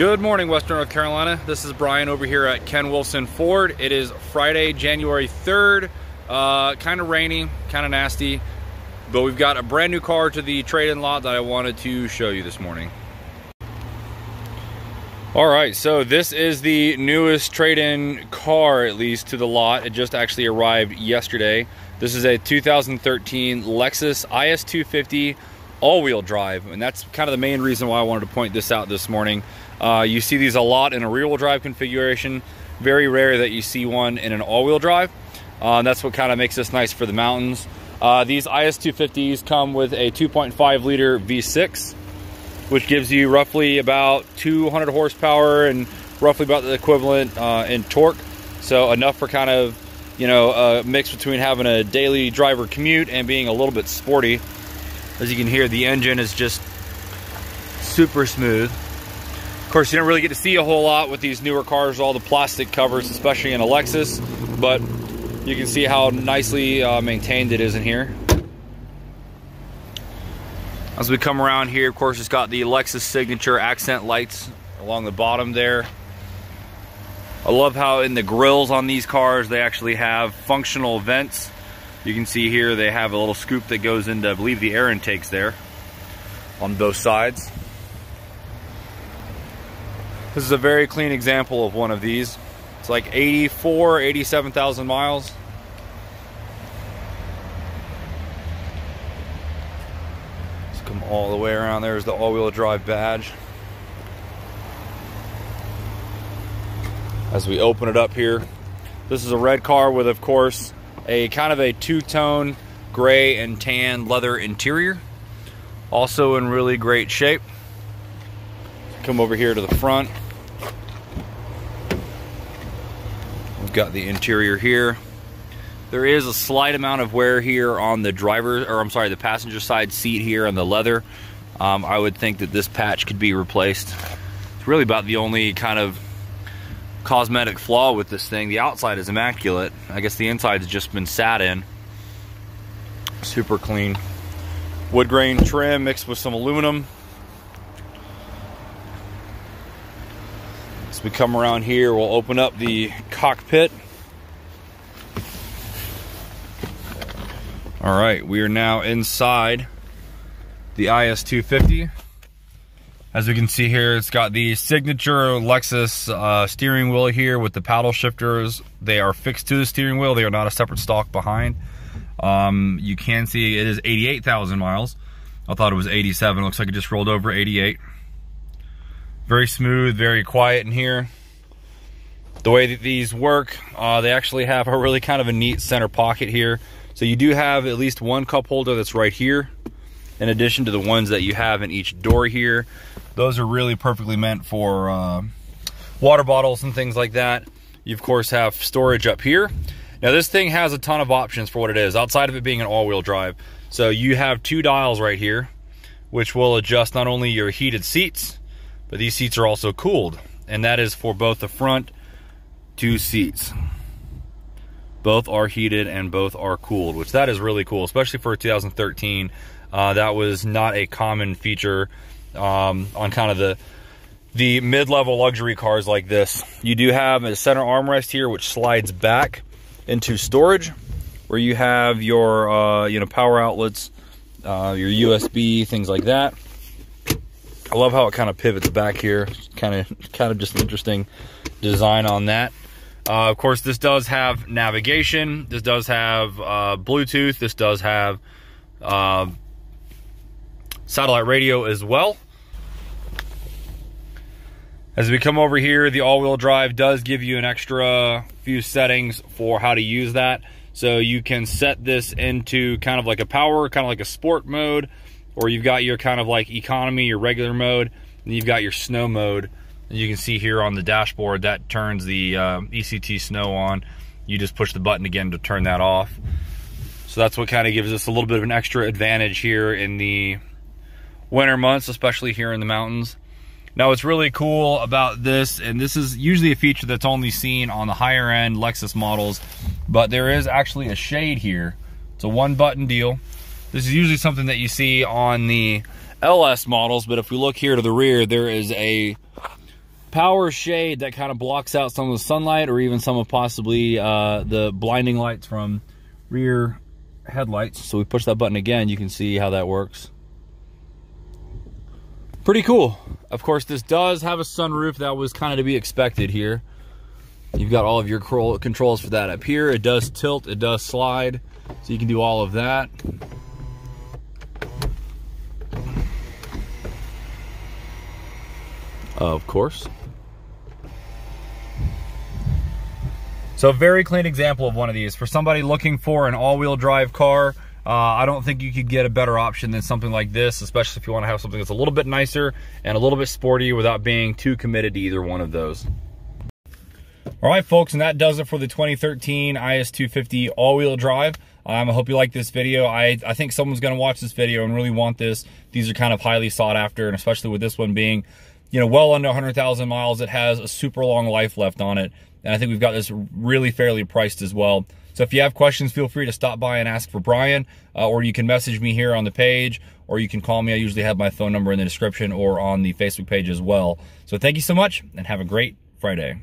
Good morning, Western North Carolina. This is Brian over here at Ken Wilson Ford. It is Friday, January 3rd. Kind of rainy, kind of nasty, but we've got a brand new car to the trade-in lot that I wanted to show you this morning. All right, so this is the newest trade-in car, at least to the lot. It just actually arrived yesterday. This is a 2013 Lexus IS250 all-wheel drive, and that's kind of the main reason why I wanted to point this out this morning. You see these a lot in a rear-wheel drive configuration. Very rare that you see one in an all-wheel drive. That's what kind of makes this nice for the mountains. These IS250s come with a 2.5 liter V6, which gives you roughly about 200 horsepower and roughly about the equivalent in torque. So enough for kind of, you know, a mix between having a daily driver commute and being a little bit sporty. As you can hear, the engine is just super smooth. Of course, you don't really get to see a whole lot with these newer cars, all the plastic covers, especially in a Lexus, but you can see how nicely maintained it is in here. As we come around here, of course, it's got the Lexus signature accent lights along the bottom there. I love how in the grills on these cars, they actually have functional vents. You can see here they have a little scoop that goes into, I believe, the air intakes there on both sides. This is a very clean example of one of these. It's like 87,000 miles. Let's come all the way around. There's the all-wheel drive badge. As we open it up here, this is a red car with, of course, a kind of a two-tone gray and tan leather interior. Also in really great shape. Come over here to the front. We've got the interior here. There is a slight amount of wear here on the the passenger side seat here on the leather. I would think that this patch could be replaced. It's really about the only kind of cosmetic flaw with this thing. The outside is immaculate. I guess the inside's just been sat in. Super clean. Wood grain trim mixed with some aluminum. As we come around here, we'll open up the cockpit. All right, we are now inside the IS250. As we can see here, it's got the signature Lexus steering wheel here with the paddle shifters. They are fixed to the steering wheel. They are not a separate stalk behind. You can see it is 88,000 miles. I thought it was 87. Looks like it just rolled over 88. Very smooth, very quiet in here. The way that these work, they actually have a really kind of a neat center pocket here. So you do have at least one cup holder that's right here, in addition to the ones that you have in each door here. Those are really perfectly meant for water bottles and things like that. You, of course, have storage up here. Now, this thing has a ton of options for what it is, outside of it being an all-wheel drive. So you have two dials right here, which will adjust not only your heated seats, but these seats are also cooled, and that is for both the front two seats. Both are heated and both are cooled, which that is really cool, especially for 2013. That was not a common feature on kind of the mid-level luxury cars like this. You do have a center armrest here, which slides back into storage, where you have your power outlets, your USB, things like that. I love how it kind of pivots back here. Kind of just interesting design on that. Of course, this does have navigation. This does have Bluetooth. This does have satellite radio as well. As we come over here, the all-wheel drive does give you an extra few settings for how to use that. So you can set this into kind of like a power, kind of like a sport mode, or you've got your kind of like economy, your regular mode, and you've got your snow mode. And you can see here on the dashboard that turns the ECT snow on. You just push the button again to turn that off. So that's what kind of gives us a little bit of an extra advantage here in the winter months, especially here in the mountains. Now, what's really cool about this, and this is usually a feature that's only seen on the higher end Lexus models, but there is actually a shade here. It's a one button deal. This is usually something that you see on the LS models, but if we look here to the rear, there is a power shade that kind of blocks out some of the sunlight or even some of possibly the blinding lights from rear headlights. So we push that button again, you can see how that works. Pretty cool. Of course, this does have a sunroof. That was kind of to be expected here. You've got all of your controls for that up here. It does tilt, it does slide, so you can do all of that. Of course. So a very clean example of one of these. For somebody looking for an all-wheel drive car, I don't think you could get a better option than something like this, especially if you want to have something that's a little bit nicer and a little bit sporty without being too committed to either one of those. All right, folks, and that does it for the 2013 IS250 all-wheel drive. I hope you like this video. I think someone's going to watch this video and really want this. These are kind of highly sought after, and especially with this one being, you know, well under 100,000 miles. It has a super long life left on it, and I think we've got this really fairly priced as well. So if you have questions, feel free to stop by and ask for Brian, or you can message me here on the page, or you can call me. I usually have my phone number in the description or on the Facebook page as well. So thank you so much, and have a great Friday.